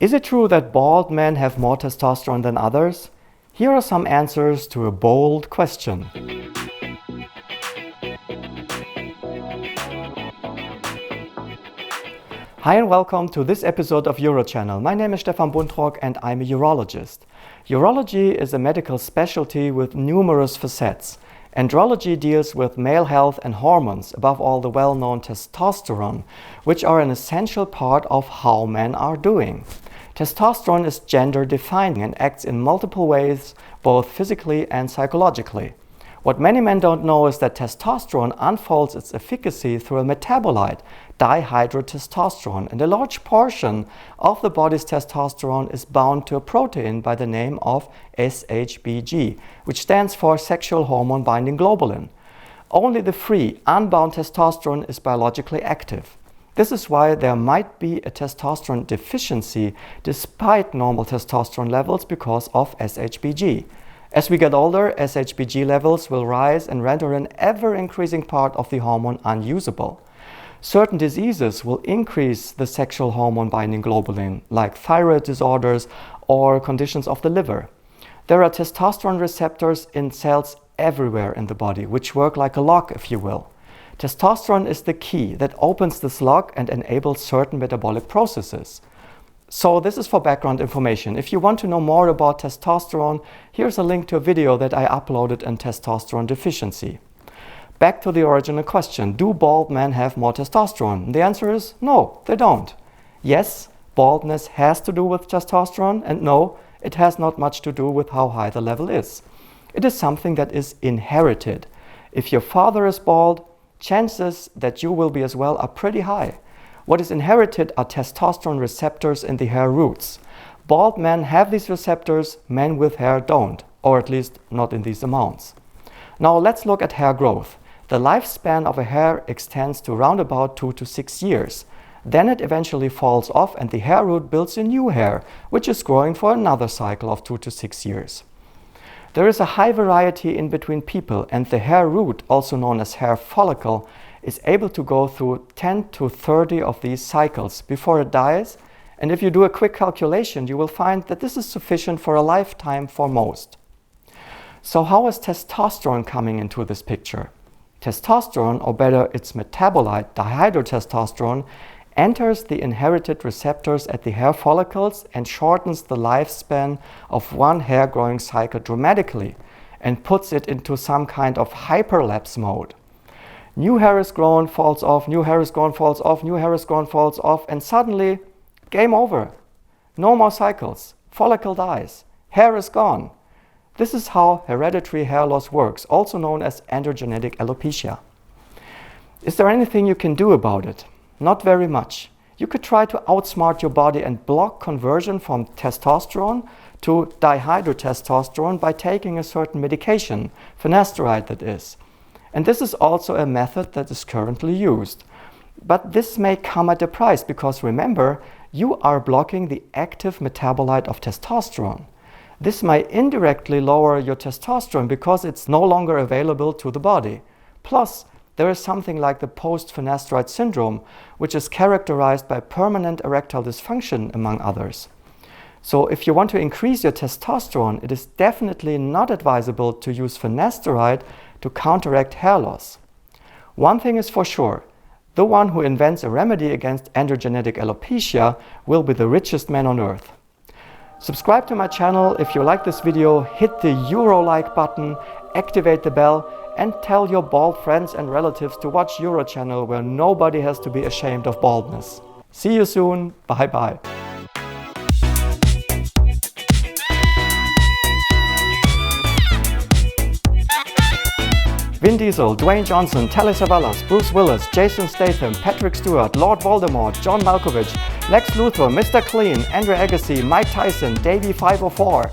Is it true that bald men have more testosterone than others? Here are some answers to a bold question. Hi and welcome to this episode of UroChannel. My name is Stefan Buntrock and I'm a urologist. Urology is a medical specialty with numerous facets. Andrology deals with male health and hormones, above all the well-known testosterone, which are an essential part of how men are doing. Testosterone is gender-defining and acts in multiple ways, both physically and psychologically. What many men don't know is that testosterone unfolds its efficacy through a metabolite, dihydrotestosterone, and a large portion of the body's testosterone is bound to a protein by the name of SHBG, which stands for sexual hormone binding globulin. Only the free, unbound testosterone is biologically active. This is why there might be a testosterone deficiency despite normal testosterone levels because of SHBG. As we get older, SHBG levels will rise and render an ever-increasing part of the hormone unusable. Certain diseases will increase the sexual hormone binding globulin, like thyroid disorders or conditions of the liver. There are testosterone receptors in cells everywhere in the body, which work like a lock, if you will. Testosterone is the key that opens this lock and enables certain metabolic processes. So this is for background information. If you want to know more about testosterone, here's a link to a video that I uploaded on testosterone deficiency. Back to the original question, do bald men have more testosterone? The answer is no, they don't. Yes, baldness has to do with testosterone, and no, it has not much to do with how high the level is. It is something that is inherited. If your father is bald, chances that you will be as well are pretty high. What is inherited are testosterone receptors in the hair roots. Bald men have these receptors, men with hair don't, or at least not in these amounts. Now let's look at hair growth. The lifespan of a hair extends to around about 2 to 6 years. Then it eventually falls off and the hair root builds a new hair, which is growing for another cycle of 2 to 6 years. There is a high variety in between people, and the hair root, also known as hair follicle, is able to go through 10 to 30 of these cycles before it dies, and if you do a quick calculation, you will find that this is sufficient for a lifetime for most. So how is testosterone coming into this picture? Testosterone, or better its metabolite, dihydrotestosterone, enters the inherited receptors at the hair follicles and shortens the lifespan of one hair growing cycle dramatically and puts it into some kind of hyperlapse mode. New hair is grown, falls off, new hair is grown, falls off, new hair is grown, falls off, and suddenly, game over. No more cycles. Follicle dies. Hair is gone. This is how hereditary hair loss works, also known as androgenetic alopecia. Is there anything you can do about it? Not very much. You could try to outsmart your body and block conversion from testosterone to dihydrotestosterone by taking a certain medication, Finasteride that is. And this is also a method that is currently used. But this may come at a price because remember, you are blocking the active metabolite of testosterone. This may indirectly lower your testosterone because it's no longer available to the body. Plus, there is something like the post-Finasteride syndrome, which is characterized by permanent erectile dysfunction, among others. So if you want to increase your testosterone, it is definitely not advisable to use Finasteride to counteract hair loss. One thing is for sure, the one who invents a remedy against androgenetic alopecia will be the richest man on earth. Subscribe to my channel if you like this video, hit the Euro-like button, activate the bell, and tell your bald friends and relatives to watch UroChannel, where nobody has to be ashamed of baldness. See you soon, bye bye. Vin Diesel, Dwayne Johnson, Telly Savalas, Bruce Willis, Jason Statham, Patrick Stewart, Lord Voldemort, John Malkovich, Lex Luthor, Mr. Clean, Agassi, Mike Tyson, Davie504.